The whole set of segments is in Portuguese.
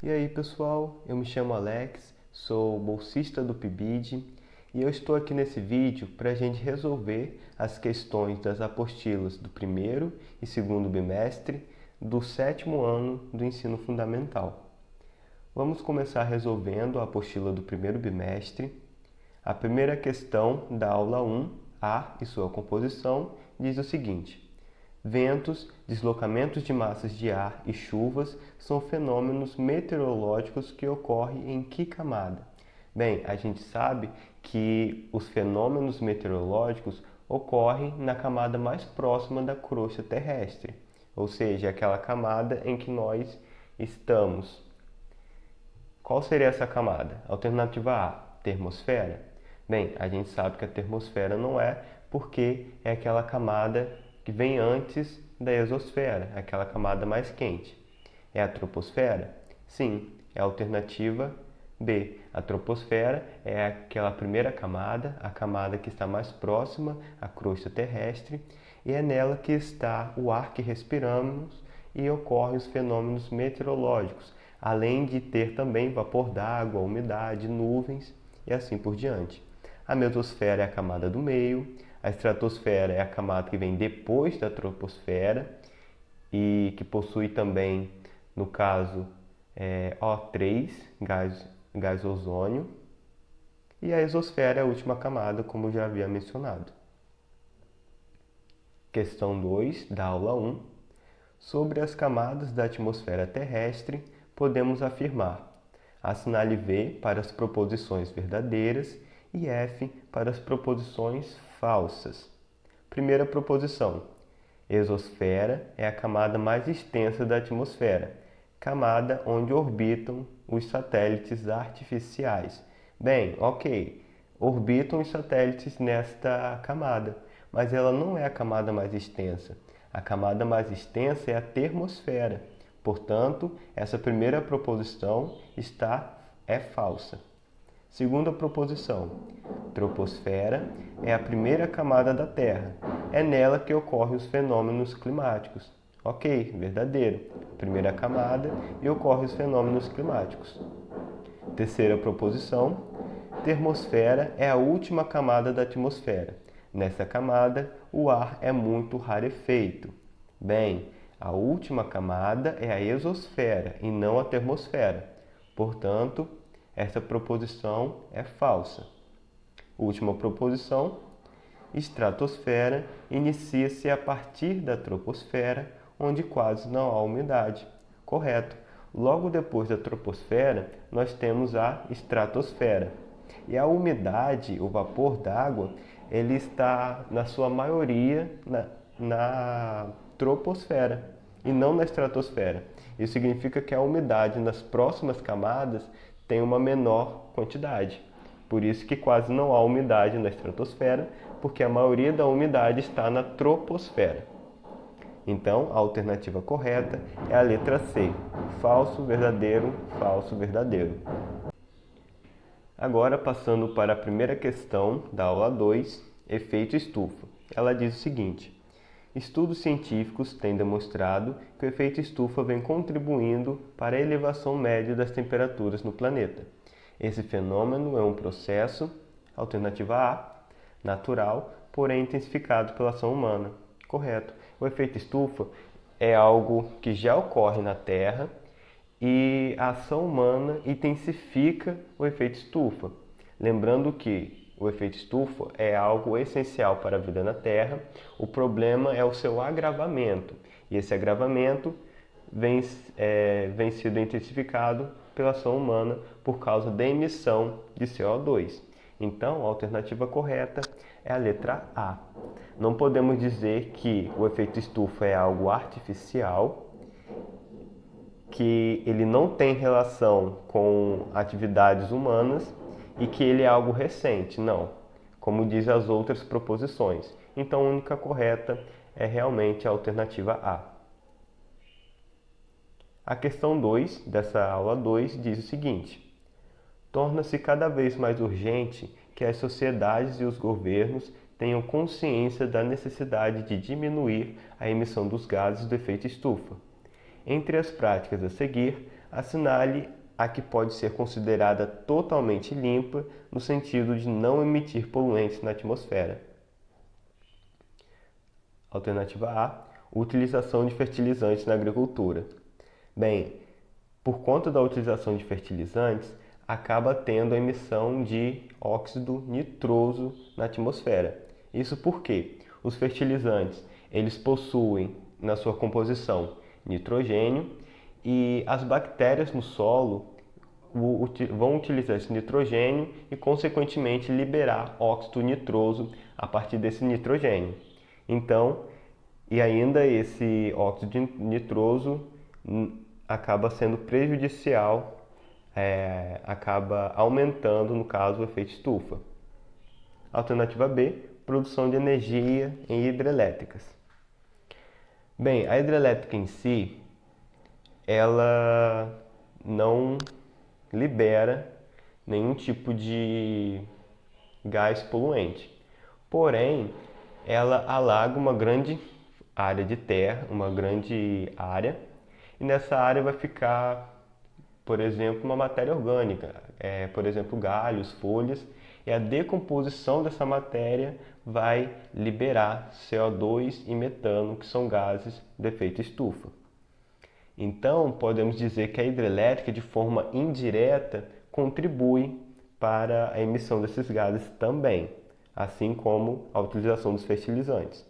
E aí pessoal, eu me chamo Alex, sou bolsista do PIBID e eu estou aqui nesse vídeo para a gente resolver as questões das apostilas do primeiro e segundo bimestre do sétimo ano do ensino fundamental. Vamos começar resolvendo a apostila do primeiro bimestre. A primeira questão da aula 1, ar e sua composição, diz o seguinte: ventos, deslocamentos de massas de ar e chuvas são fenômenos meteorológicos que ocorrem em que camada? Bem, a gente sabe que os fenômenos meteorológicos ocorrem na camada mais próxima da crosta terrestre, ou seja, aquela camada em que nós estamos. Qual seria essa camada? Alternativa A, termosfera. Bem, a gente sabe que a termosfera não é, porque é aquela camada que vem antes da exosfera, aquela camada mais quente. É a troposfera? Sim, é a alternativa B. A troposfera é aquela primeira camada, a camada que está mais próxima à crosta terrestre, e é nela que está o ar que respiramos e ocorrem os fenômenos meteorológicos, além de ter também vapor d'água, umidade, nuvens e assim por diante. A mesosfera é a camada do meio, a estratosfera é a camada que vem depois da troposfera e que possui também, no caso, O3, gás ozônio, e a exosfera é a última camada, como já havia mencionado. Questão 2 da aula 1. Sobre as camadas da atmosfera terrestre, podemos afirmar: assinale V para as proposições verdadeiras e F para as proposições falsas. Primeira proposição: exosfera é a camada mais extensa da atmosfera, camada onde orbitam os satélites artificiais. Bem, ok, orbitam os satélites nesta camada, mas ela não é a camada mais extensa. A camada mais extensa é a termosfera. Portanto, essa primeira proposição é falsa. Segunda proposição: troposfera é a primeira camada da Terra. É nela que ocorrem os fenômenos climáticos. Ok, verdadeiro. Primeira camada e ocorrem os fenômenos climáticos. Terceira proposição: termosfera é a última camada da atmosfera. Nessa camada, o ar é muito rarefeito. Bem, a última camada é a exosfera e não a termosfera. Portanto, essa proposição é falsa. Última proposição: estratosfera inicia-se a partir da troposfera, onde quase não há umidade. Correto. Logo depois da troposfera, nós temos a estratosfera. E a umidade, o vapor d'água, ele está, na sua maioria, na troposfera e não na estratosfera. Isso significa que a umidade nas próximas camadas tem uma menor quantidade. Por isso que quase não há umidade na estratosfera, porque a maioria da umidade está na troposfera. Então, a alternativa correta é a letra C. Falso, verdadeiro, falso, verdadeiro. Agora, passando para a primeira questão da aula 2, efeito estufa. Ela diz o seguinte: estudos científicos têm demonstrado que o efeito estufa vem contribuindo para a elevação média das temperaturas no planeta. Esse fenômeno é um processo, alternativa A, natural, porém intensificado pela ação humana. Correto. O efeito estufa é algo que já ocorre na Terra e a ação humana intensifica o efeito estufa. Lembrando que o efeito estufa é algo essencial para a vida na Terra, o problema é o seu agravamento, e esse agravamento vem sendo intensificado pela ação humana por causa da emissão de CO2. Então, a alternativa correta é a letra A. Não podemos dizer que o efeito estufa é algo artificial, que ele não tem relação com atividades humanas e que ele é algo recente. Não, como diz as outras proposições. Então, a única correta é realmente a alternativa A. A questão 2 dessa aula 2 diz o seguinte: torna-se cada vez mais urgente que as sociedades e os governos tenham consciência da necessidade de diminuir a emissão dos gases do efeito estufa. Entre as práticas a seguir, Assinale a que pode ser considerada totalmente limpa, no sentido de não emitir poluentes na atmosfera. Alternativa A, utilização de fertilizantes na agricultura. Bem, por conta da utilização de fertilizantes, acaba tendo a emissão de óxido nitroso na atmosfera. Isso porque os fertilizantes, eles possuem na sua composição nitrogênio e as bactérias no solo vão utilizar esse nitrogênio e, consequentemente, liberar óxido nitroso a partir desse nitrogênio. Então, e ainda esse óxido nitroso acaba sendo prejudicial, acaba aumentando, no caso, o efeito estufa. Alternativa B, produção de energia em hidrelétricas. Bem, a hidrelétrica em si, ela não libera nenhum tipo de gás poluente. Porém, ela alaga uma grande área de terra, uma grande área, e nessa área vai ficar, por exemplo, uma matéria orgânica, por exemplo, galhos, folhas, e a decomposição dessa matéria vai liberar CO2 e metano, que são gases de efeito estufa. Então, podemos dizer que a hidrelétrica, de forma indireta, contribui para a emissão desses gases também, assim como a utilização dos fertilizantes.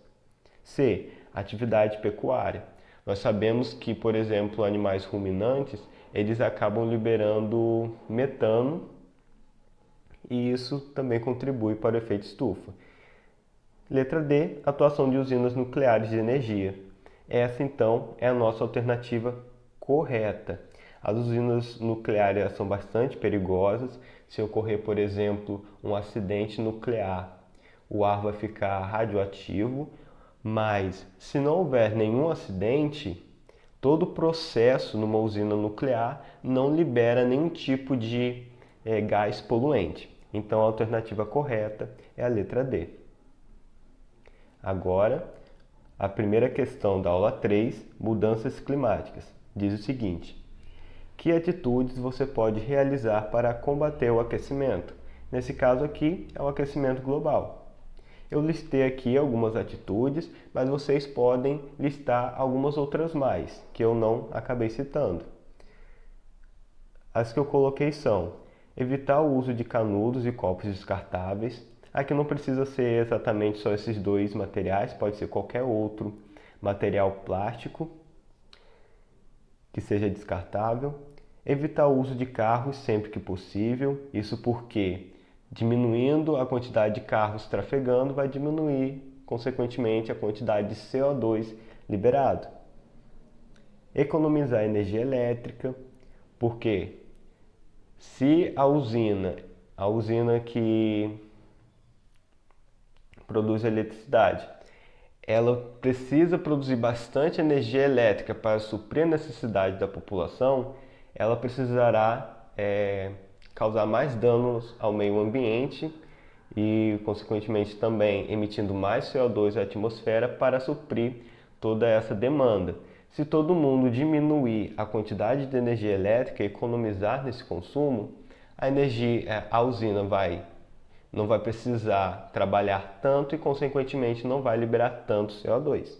C. Atividade pecuária. Nós sabemos que, por exemplo, animais ruminantes, eles acabam liberando metano e isso também contribui para o efeito estufa. Letra D. Atuação de usinas nucleares de energia. Essa, então, é a nossa alternativa correta. As usinas nucleares são bastante perigosas. Se ocorrer, por exemplo, um acidente nuclear, o ar vai ficar radioativo, mas se não houver nenhum acidente, todo o processo numa usina nuclear não libera nenhum tipo de gás poluente. Então, a alternativa correta é a letra D. Agora, a primeira questão da aula 3, mudanças climáticas, diz o seguinte: que atitudes você pode realizar para combater o aquecimento? Nesse caso aqui, é o aquecimento global. Eu listei aqui algumas atitudes, mas vocês podem listar algumas outras mais, que eu não acabei citando. As que eu coloquei são: evitar o uso de canudos e copos descartáveis. Aqui não precisa ser exatamente só esses dois materiais, pode ser qualquer outro material plástico que seja descartável. Evitar o uso de carros sempre que possível, isso porque diminuindo a quantidade de carros trafegando vai diminuir, consequentemente, a quantidade de CO2 liberado. Economizar energia elétrica, porque se a usina que produz eletricidade, ela precisa produzir bastante energia elétrica para suprir a necessidade da população, ela precisará causar mais danos ao meio ambiente e, consequentemente, também emitindo mais CO2 à atmosfera para suprir toda essa demanda. Se todo mundo diminuir a quantidade de energia elétrica e economizar nesse consumo, a usina não vai precisar trabalhar tanto e, consequentemente, não vai liberar tanto CO2.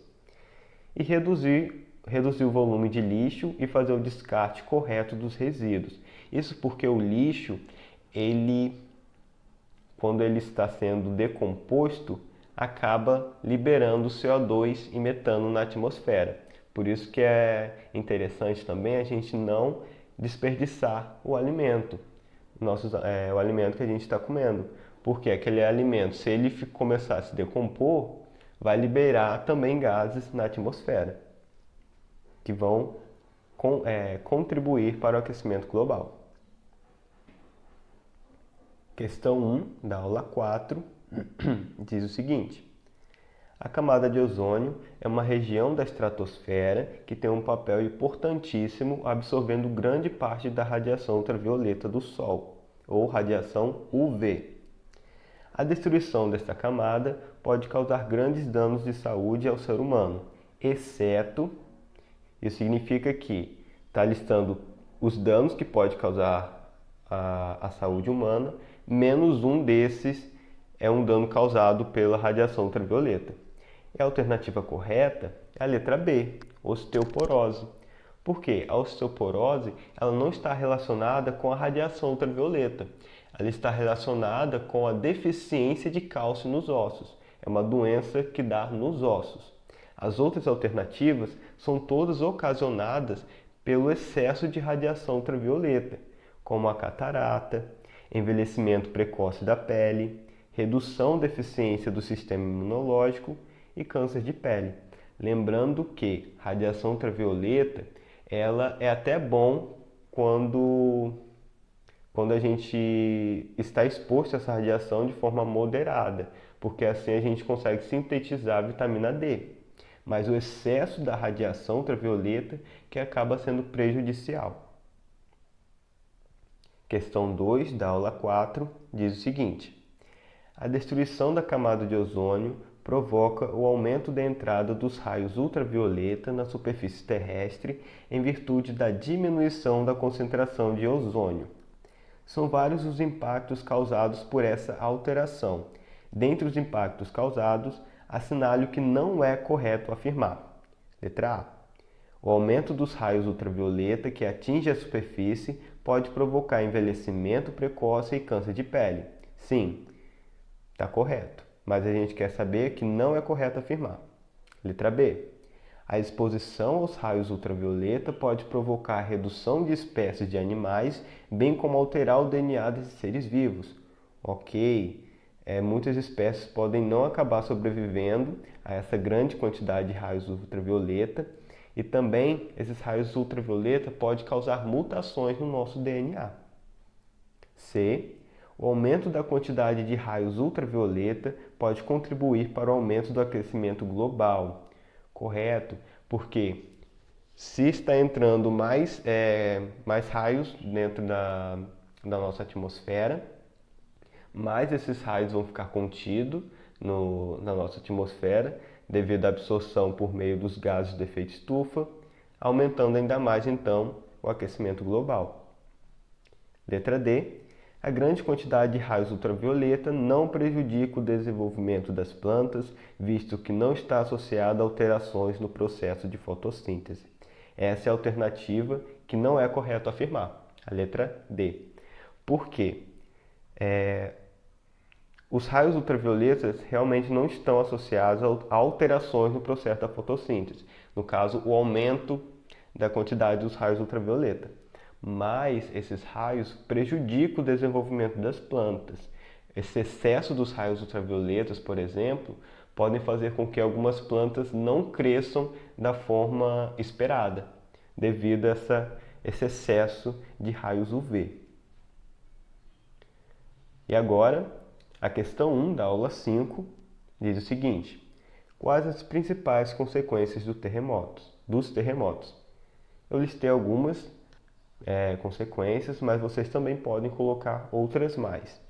E reduzir o volume de lixo e fazer o descarte correto dos resíduos. Isso porque o lixo, quando ele está sendo decomposto, acaba liberando CO2 e metano na atmosfera. Por isso que é interessante também a gente não desperdiçar o alimento, o alimento que a gente está comendo. Porque aquele alimento, se ele começar a se decompor, vai liberar também gases na atmosfera, que vão contribuir para o aquecimento global. Questão 1 da aula 4 diz o seguinte: a camada de ozônio é uma região da estratosfera que tem um papel importantíssimo absorvendo grande parte da radiação ultravioleta do Sol, ou radiação UV. A destruição desta camada pode causar grandes danos de saúde ao ser humano, exceto, isso significa que está listando os danos que pode causar à saúde humana, menos um desses é um dano causado pela radiação ultravioleta. E a alternativa correta é a letra B, osteoporose. Por quê? A osteoporose ela não está relacionada com a radiação ultravioleta. Ela está relacionada com a deficiência de cálcio nos ossos. É uma doença que dá nos ossos. As outras alternativas são todas ocasionadas pelo excesso de radiação ultravioleta, como a catarata, envelhecimento precoce da pele, redução da eficiência do sistema imunológico e câncer de pele. Lembrando que radiação ultravioleta ela é até bom quando a gente está exposto a essa radiação de forma moderada, porque assim a gente consegue sintetizar a vitamina D. Mas o excesso da radiação ultravioleta que acaba sendo prejudicial. Questão 2 da aula 4 diz o seguinte: a destruição da camada de ozônio provoca o aumento da entrada dos raios ultravioleta na superfície terrestre em virtude da diminuição da concentração de ozônio. São vários os impactos causados por essa alteração. Dentre os impactos causados, assinale o que não é correto afirmar. Letra A. O aumento dos raios ultravioleta que atinge a superfície pode provocar envelhecimento precoce e câncer de pele. Sim, está correto, mas a gente quer saber que não é correto afirmar. Letra B. A exposição aos raios ultravioleta pode provocar a redução de espécies de animais, bem como alterar o DNA desses seres vivos. Ok, muitas espécies podem não acabar sobrevivendo a essa grande quantidade de raios ultravioleta e também esses raios ultravioleta podem causar mutações no nosso DNA. C. O aumento da quantidade de raios ultravioleta pode contribuir para o aumento do aquecimento global. Correto, porque se está entrando mais raios dentro da nossa atmosfera, mais esses raios vão ficar contidos na nossa atmosfera devido à absorção por meio dos gases de efeito estufa, aumentando ainda mais então o aquecimento global. Letra D. A grande quantidade de raios ultravioleta não prejudica o desenvolvimento das plantas, visto que não está associada a alterações no processo de fotossíntese. Essa é a alternativa que não é correto afirmar, a letra D. Por quê? Os raios ultravioletas realmente não estão associados a alterações no processo da fotossíntese, no caso, o aumento da quantidade dos raios ultravioleta. Mas esses raios prejudicam o desenvolvimento das plantas. Esse excesso dos raios ultravioletas, por exemplo, podem fazer com que algumas plantas não cresçam da forma esperada, devido a esse excesso de raios UV. E agora, a questão 1 da aula 5 diz o seguinte: quais as principais consequências dos terremotos? Eu listei algumas consequências, mas vocês também podem colocar outras mais.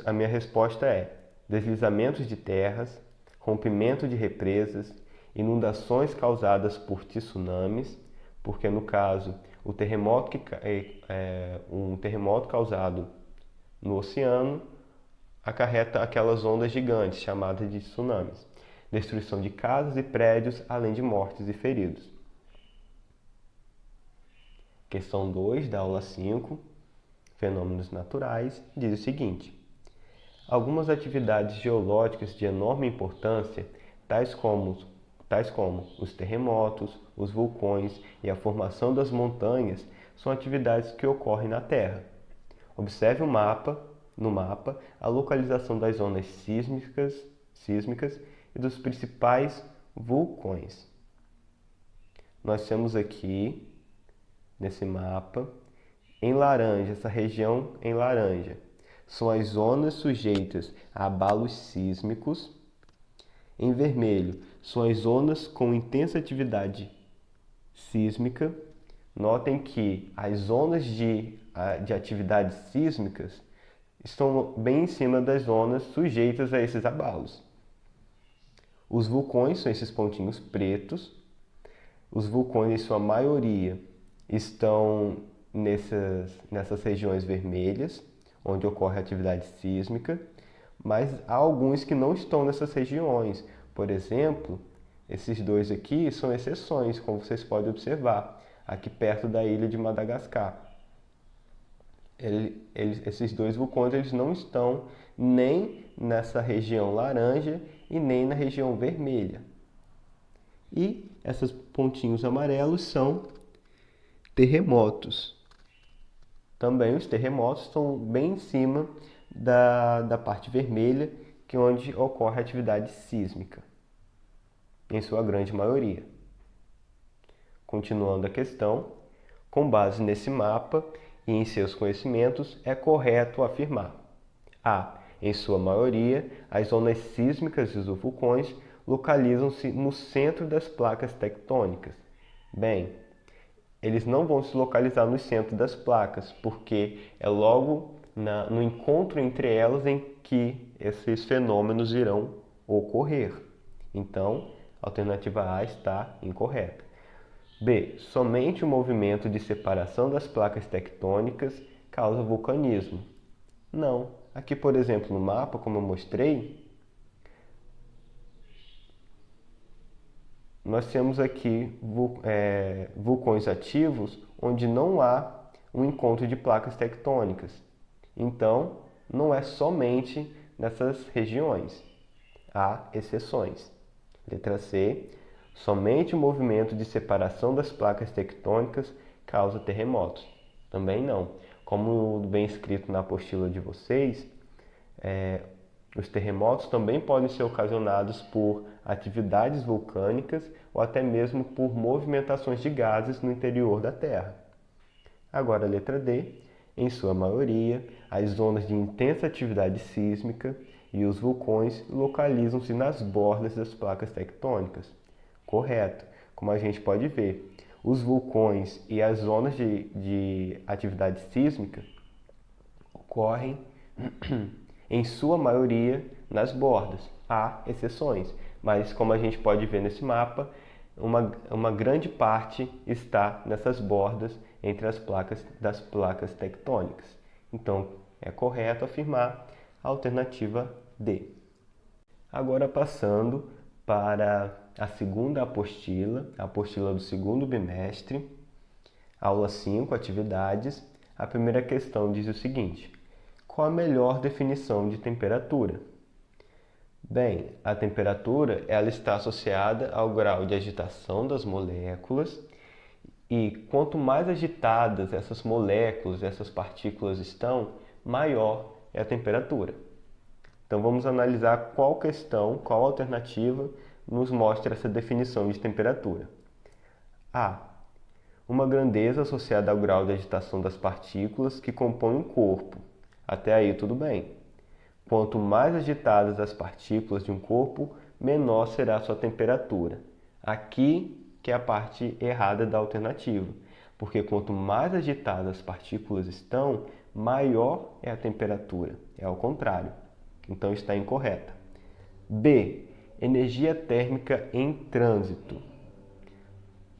A minha resposta é deslizamentos de terras, rompimento de represas, inundações causadas por tsunamis, porque no caso um terremoto causado no oceano acarreta aquelas ondas gigantes chamadas de tsunamis, destruição de casas e prédios, além de mortes e feridos. Questão 2 da aula 5, fenômenos naturais, diz o seguinte: algumas atividades geológicas de enorme importância, tais como os terremotos, os vulcões e a formação das montanhas, são atividades que ocorrem na Terra. Observe no mapa a localização das zonas sísmicas e dos principais vulcões. Nós temos aqui, nesse mapa, em laranja, essa região em laranja, são as zonas sujeitas a abalos sísmicos. Em vermelho, são as zonas com intensa atividade sísmica. Notem que as zonas de atividades sísmicas estão bem em cima das zonas sujeitas a esses abalos. Os vulcões são esses pontinhos pretos. Os vulcões, em sua maioria, estão nessas regiões vermelhas, onde ocorre atividade sísmica, mas há alguns que não estão nessas regiões. Por exemplo, esses dois aqui são exceções, como vocês podem observar, aqui perto da ilha de Madagascar. Esses dois vulcões eles não estão nem nessa região laranja e nem na região vermelha. E esses pontinhos amarelos são terremotos. Também os terremotos estão bem em cima da parte vermelha, que é onde ocorre a atividade sísmica, em sua grande maioria. Continuando a questão, com base nesse mapa e em seus conhecimentos, é correto afirmar: A. Em sua maioria, as zonas sísmicas dos vulcões localizam-se no centro das placas tectônicas. Bem, eles não vão se localizar no centro das placas, porque é logo no encontro entre elas em que esses fenômenos irão ocorrer. Então, a alternativa A está incorreta. B. Somente o movimento de separação das placas tectônicas causa vulcanismo. Não. Aqui, por exemplo, no mapa, como eu mostrei, nós temos aqui vulcões ativos onde não há um encontro de placas tectônicas. Então, não é somente nessas regiões. Há exceções. Letra C. Somente o movimento de separação das placas tectônicas causa terremotos. Também não. Como bem escrito na apostila de vocês, os terremotos também podem ser ocasionados por atividades vulcânicas ou até mesmo por movimentações de gases no interior da Terra. Agora a letra D. Em sua maioria, as zonas de intensa atividade sísmica e os vulcões localizam-se nas bordas das placas tectônicas. Correto. Como a gente pode ver, os vulcões e as zonas de atividade sísmica ocorrem, em sua maioria, nas bordas. Há exceções, mas como a gente pode ver nesse mapa, uma grande parte está nessas bordas entre as placas das placas tectônicas. Então, é correto afirmar a alternativa D. Agora passando para a segunda apostila, a apostila do segundo bimestre, aula 5, atividades. A primeira questão diz o seguinte: qual a melhor definição de temperatura? Bem, a temperatura ela está associada ao grau de agitação das moléculas e quanto mais agitadas essas moléculas, essas partículas estão, maior é a temperatura. Então vamos analisar qual questão, qual alternativa nos mostra essa definição de temperatura. A. Uma grandeza associada ao grau de agitação das partículas que compõem o corpo. Até aí tudo bem. Quanto mais agitadas as partículas de um corpo, menor será a sua temperatura. Aqui que é a parte errada da alternativa, porque quanto mais agitadas as partículas estão, maior é a temperatura. É ao contrário. Então está incorreta. B. Energia térmica em trânsito.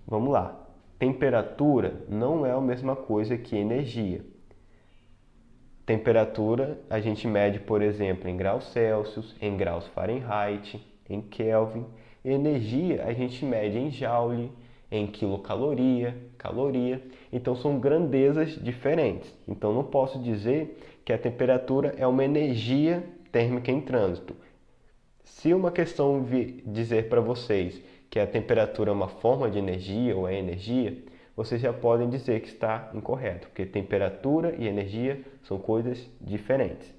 Vamos lá. Temperatura não é a mesma coisa que energia. Temperatura a gente mede, por exemplo, em graus Celsius, em graus Fahrenheit, em Kelvin. Energia a gente mede em joule, em quilocaloria, caloria. Então são grandezas diferentes. Então não posso dizer que a temperatura é uma energia térmica em trânsito. Se uma questão dizer para vocês que a temperatura é uma forma de energia ou é energia, vocês já podem dizer que está incorreto, porque temperatura e energia são coisas diferentes.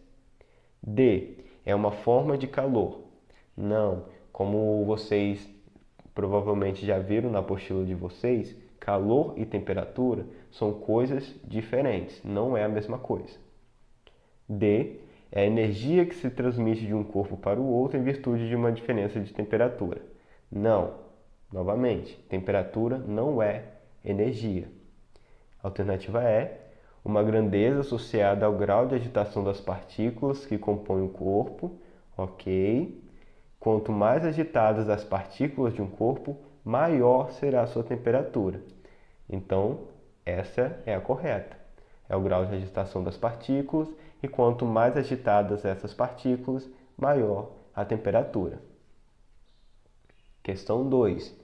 D. É uma forma de calor. Não, como vocês provavelmente já viram na apostila de vocês, calor e temperatura são coisas diferentes, não é a mesma coisa. D. É a energia que se transmite de um corpo para o outro em virtude de uma diferença de temperatura. Não, novamente, temperatura não é energia. A alternativa é uma grandeza associada ao grau de agitação das partículas que compõem o corpo. Ok. Quanto mais agitadas as partículas de um corpo, maior será a sua temperatura. Então, essa é a correta. É o grau de agitação das partículas, e quanto mais agitadas essas partículas, maior a temperatura. Questão 2.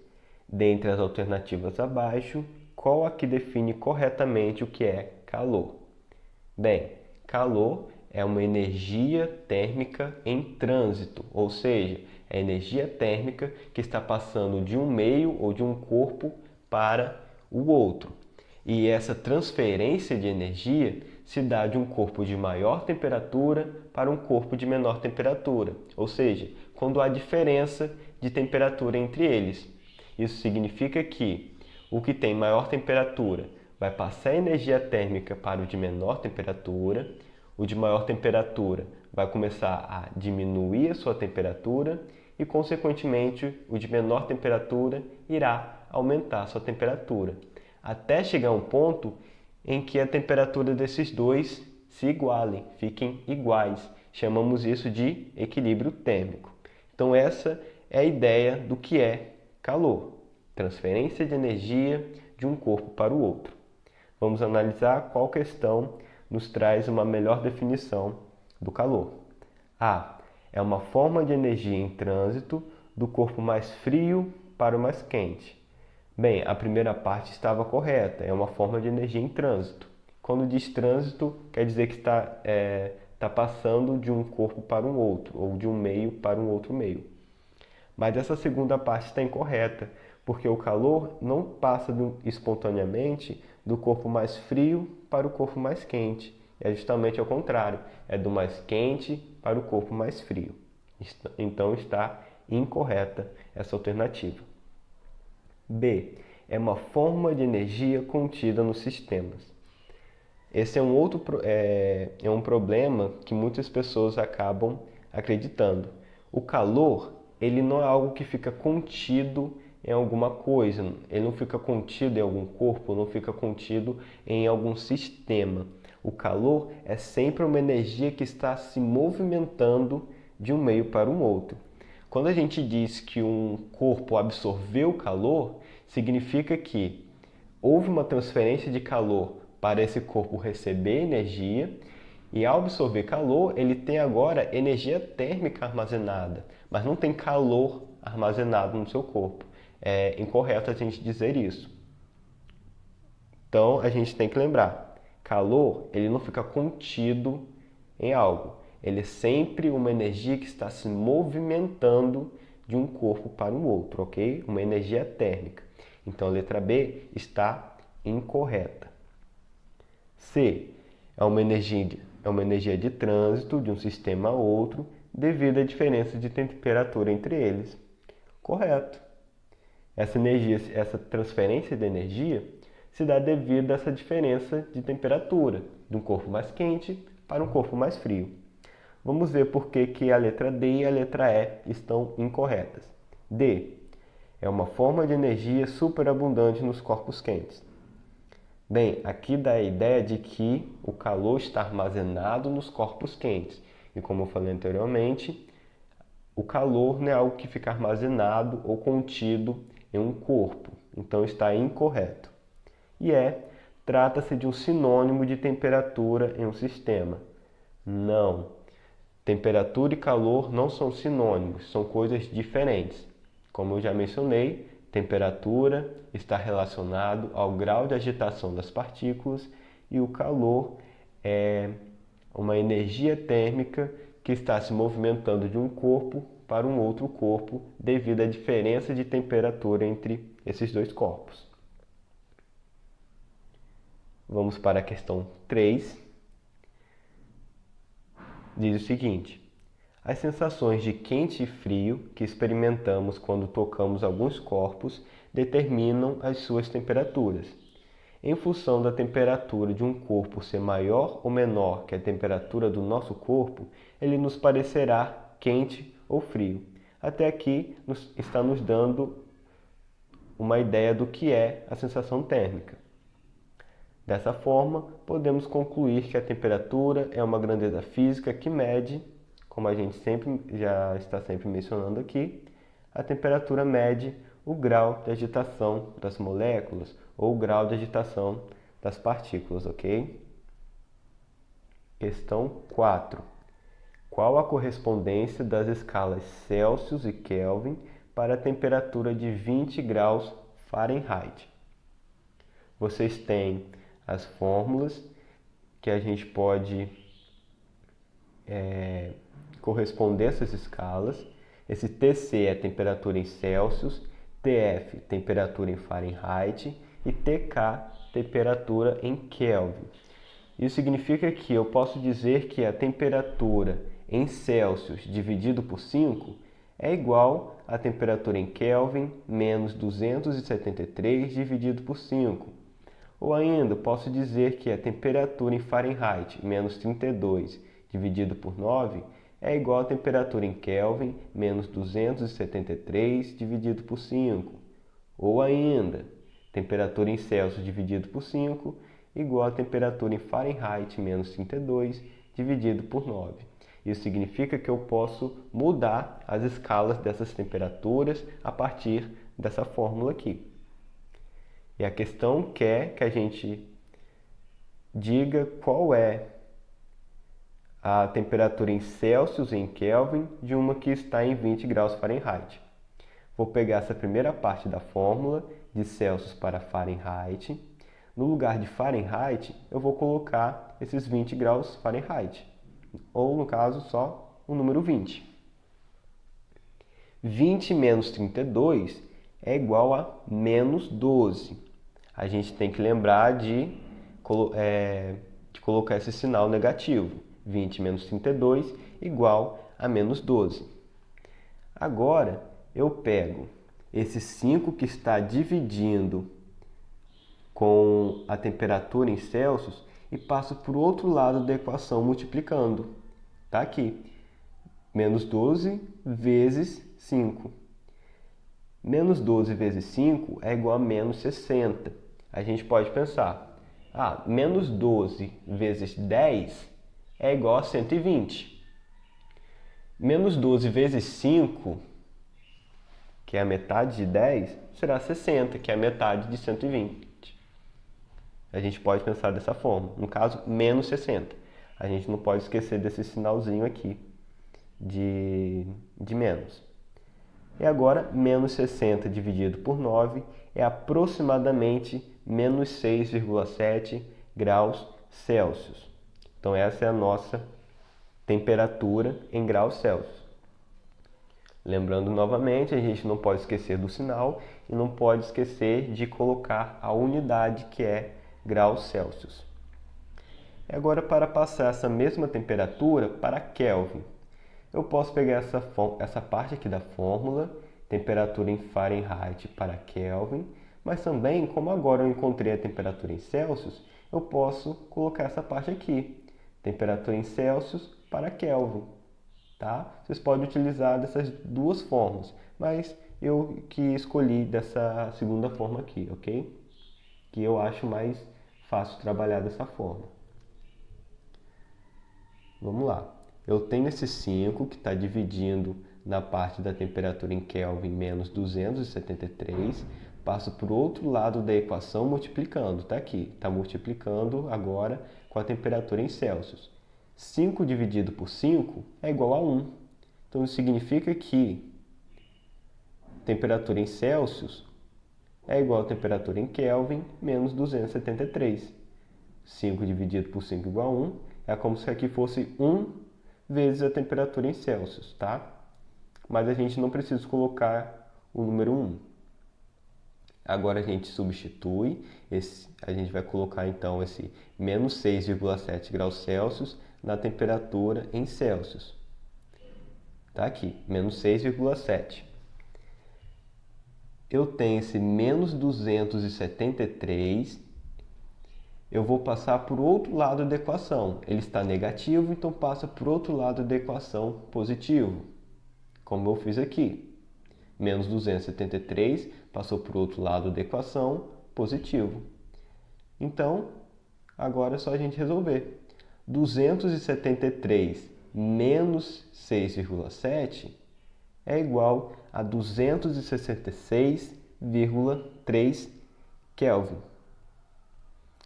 Dentre as alternativas abaixo, qual a que define corretamente o que é calor? Bem, calor é uma energia térmica em trânsito, ou seja, é a energia térmica que está passando de um meio ou de um corpo para o outro. E essa transferência de energia se dá de um corpo de maior temperatura para um corpo de menor temperatura, ou seja, quando há diferença de temperatura entre eles. Isso significa que o que tem maior temperatura vai passar energia térmica para o de menor temperatura, o de maior temperatura vai começar a diminuir a sua temperatura e, consequentemente, o de menor temperatura irá aumentar a sua temperatura, até chegar a um ponto em que a temperatura desses dois se igualem, fiquem iguais. Chamamos isso de equilíbrio térmico. Então essa é a ideia do que é calor, transferência de energia de um corpo para o outro. Vamos analisar qual questão nos traz uma melhor definição do calor. A. É uma forma de energia em trânsito do corpo mais frio para o mais quente. Bem, a primeira parte estava correta, é uma forma de energia em trânsito. Quando diz trânsito, quer dizer que está passando de um corpo para um outro, ou de um meio para um outro meio. Mas essa segunda parte está incorreta, porque o calor não passa espontaneamente do corpo mais frio para o corpo mais quente. É justamente ao contrário, é do mais quente para o corpo mais frio. Então está incorreta essa alternativa. B. É uma forma de energia contida nos sistemas. Esse é um problema que muitas pessoas acabam acreditando. O calor, ele não é algo que fica contido em alguma coisa, ele não fica contido em algum corpo, não fica contido em algum sistema. O calor é sempre uma energia que está se movimentando de um meio para um outro. Quando a gente diz que um corpo absorveu calor, significa que houve uma transferência de calor para esse corpo receber energia, e ao absorver calor, ele tem agora energia térmica armazenada, mas não tem calor armazenado no seu corpo. É incorreto a gente dizer isso. Então, a gente tem que lembrar, calor, ele não fica contido em algo. Ele é sempre uma energia que está se movimentando de um corpo para o outro, ok? Uma energia térmica. Então, a letra B está incorreta. C. É uma energia de trânsito de um sistema a outro devido à diferença de temperatura entre eles. Correto. Essa transferência de energia se dá devido a essa diferença de temperatura de um corpo mais quente para um corpo mais frio. Vamos ver por que a letra D e a letra E estão incorretas. D. É uma forma de energia superabundante nos corpos quentes. Bem, aqui dá a ideia de que o calor está armazenado nos corpos quentes. E como eu falei anteriormente, o calor não é algo que fica armazenado ou contido em um corpo. Então está incorreto. E trata-se de um sinônimo de temperatura em um sistema. Não. Temperatura e calor não são sinônimos, são coisas diferentes. Como eu já mencionei, temperatura está relacionado ao grau de agitação das partículas e o calor é uma energia térmica que está se movimentando de um corpo para um outro corpo devido à diferença de temperatura entre esses dois corpos. Vamos para a questão 3. Diz o seguinte: as sensações de quente e frio que experimentamos quando tocamos alguns corpos determinam as suas temperaturas. Em função da temperatura de um corpo ser maior ou menor que a temperatura do nosso corpo, ele nos parecerá quente ou frio. Até aqui está nos dando uma ideia do que é a sensação térmica. Dessa forma, podemos concluir que a temperatura é uma grandeza física que mede, como a gente já está sempre mencionando aqui, a temperatura mede o grau de agitação das moléculas ou o grau de agitação das partículas, ok? Questão 4. Qual a correspondência das escalas Celsius e Kelvin para a temperatura de 20 graus Fahrenheit? Vocês têm as fórmulas que a gente pode corresponder a essas escalas. Esse TC é temperatura em Celsius, TF, temperatura em Fahrenheit e TK, temperatura em Kelvin. Isso significa que eu posso dizer que a temperatura em Celsius dividido por 5 é igual à temperatura em Kelvin menos 273 dividido por 5. Ou ainda, posso dizer que a temperatura em Fahrenheit menos 32 dividido por 9 é igual à temperatura em Kelvin menos 273 dividido por 5. Ou ainda, temperatura em Celsius dividido por 5 igual à temperatura em Fahrenheit menos 32 dividido por 9. Isso significa que eu posso mudar as escalas dessas temperaturas a partir dessa fórmula aqui. E a questão quer que a gente diga qual é a temperatura em Celsius e em Kelvin de uma que está em 20 graus Fahrenheit. Vou pegar essa primeira parte da fórmula, de Celsius para Fahrenheit. No lugar de Fahrenheit, eu vou colocar esses 20 graus Fahrenheit, ou no caso só o número 20. 20 menos 32 é igual a menos 12. A gente tem que lembrar de colocar esse sinal negativo. 20 menos 32 igual a menos 12. Agora, eu pego esse 5 que está dividindo com a temperatura em Celsius e passo para o outro lado da equação multiplicando. Está aqui. Menos 12 vezes 5. Menos 12 vezes 5 é igual a menos 60. A gente pode pensar, menos 12 vezes 10 é igual a 120. Menos 12 vezes 5, que é a metade de 10, será 60, que é a metade de 120. A gente pode pensar dessa forma. No caso, menos 60. A gente não pode esquecer desse sinalzinho aqui de menos. E agora, menos 60 dividido por 9 é aproximadamente menos 6,7 graus Celsius. Então, essa é a nossa temperatura em graus Celsius. Lembrando novamente, a gente não pode esquecer do sinal e não pode esquecer de colocar a unidade que é graus Celsius. E agora, para passar essa mesma temperatura para Kelvin, eu posso pegar essa parte aqui da fórmula, temperatura em Fahrenheit para Kelvin, mas também, como agora eu encontrei a temperatura em Celsius, eu posso colocar essa parte aqui, temperatura em Celsius para Kelvin. Tá? Vocês podem utilizar dessas duas formas, mas eu que escolhi dessa segunda forma aqui, ok? Que eu acho mais fácil trabalhar dessa forma. Vamos lá. Eu tenho esse 5 que está dividindo na parte da temperatura em Kelvin menos 273, passo para o outro lado da equação multiplicando, está aqui, está multiplicando agora com a temperatura em Celsius. 5 dividido por 5 é igual a 1. Então, isso significa que temperatura em Celsius é igual a temperatura em Kelvin menos 273. 5 dividido por 5 igual a 1. É como se aqui fosse 1 vezes a temperatura em Celsius, tá? Mas a gente não precisa colocar o número 1. Agora a gente substitui, a gente vai colocar então esse menos 6,7 graus Celsius na temperatura em Celsius. Tá aqui, menos 6,7. Eu tenho esse menos 273, eu vou passar para o outro lado da equação. Ele está negativo, então passa para o outro lado da equação positivo, como eu fiz aqui. Menos 273 passou para o outro lado da equação, positivo. Então, agora é só a gente resolver. 273 menos 6,7 é igual a 266,3 Kelvin.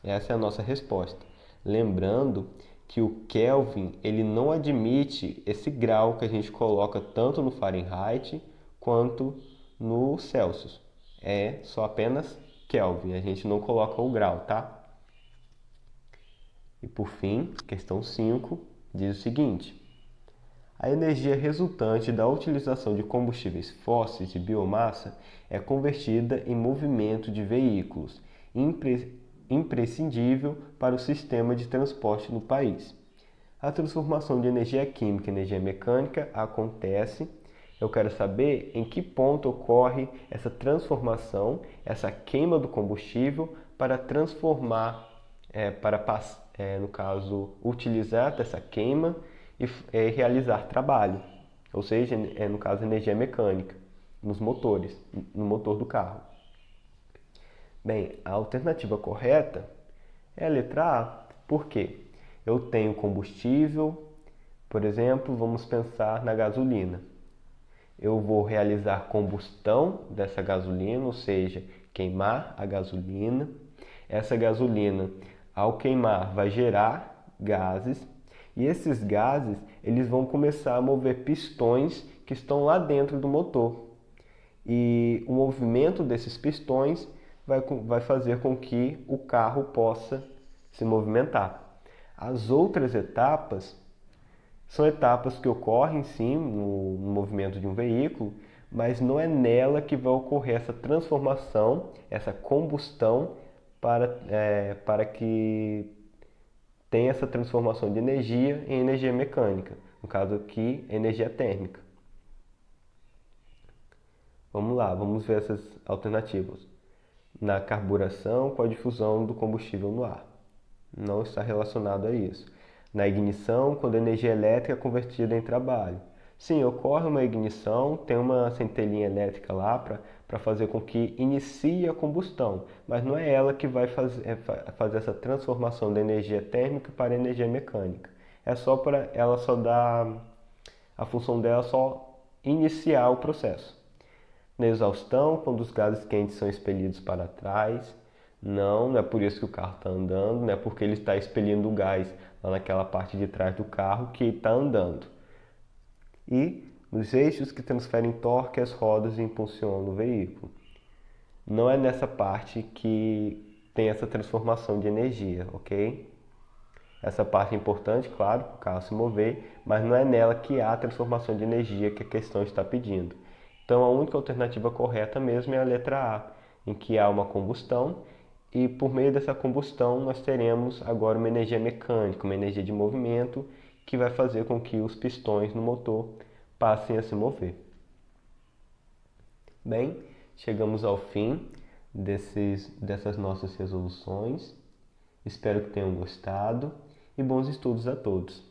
Essa é a nossa resposta. Lembrando que o Kelvin ele não admite esse grau que a gente coloca tanto no Fahrenheit quanto no Celsius. É só apenas Kelvin, a gente não coloca o grau, tá? E por fim, questão 5 diz o seguinte: a energia resultante da utilização de combustíveis fósseis e biomassa é convertida em movimento de veículos, imprescindível para o sistema de transporte no país. A transformação de energia química em energia mecânica acontece. Eu quero saber em que ponto ocorre essa transformação, essa queima do combustível para transformar, no caso, utilizar essa queima e realizar trabalho, ou seja, no caso, energia mecânica, nos motores, no motor do carro. Bem, a alternativa correta é a letra A. Por quê? Eu tenho combustível, por exemplo, vamos pensar na gasolina. Eu vou realizar combustão dessa gasolina, ou seja, queimar a gasolina. Essa gasolina, ao queimar, vai gerar gases. E esses gases, eles vão começar a mover pistões que estão lá dentro do motor. E o movimento desses pistões vai fazer com que o carro possa se movimentar. As outras etapas são etapas que ocorrem sim no movimento de um veículo, mas não é nela que vai ocorrer essa transformação, essa combustão para que tenha essa transformação de energia em energia mecânica, no caso aqui, energia térmica. Vamos lá, vamos ver essas alternativas. Na carburação com a difusão do combustível no ar. Não está relacionado a isso. Na ignição, quando a energia elétrica é convertida em trabalho. Sim, ocorre uma ignição, tem uma centelhinha elétrica lá para fazer com que inicie a combustão, mas não é ela que vai fazer essa transformação da energia térmica para energia mecânica. É só para ela só dar a função dela só iniciar o processo. Na exaustão, quando os gases quentes são expelidos para trás. Não é por isso que o carro está andando, não é porque ele está expelindo o gás lá naquela parte de trás do carro que está andando. E nos eixos que transferem torque às rodas e impulsionam o veículo. Não é nessa parte que tem essa transformação de energia, ok? Essa parte é importante, claro, para o carro se mover, mas não é nela que há a transformação de energia que a questão está pedindo. Então a única alternativa correta mesmo é a letra A, em que há uma combustão e por meio dessa combustão nós teremos agora uma energia mecânica, uma energia de movimento que vai fazer com que os pistões no motor passem a se mover. Bem, chegamos ao fim dessas nossas resoluções. Espero que tenham gostado e bons estudos a todos.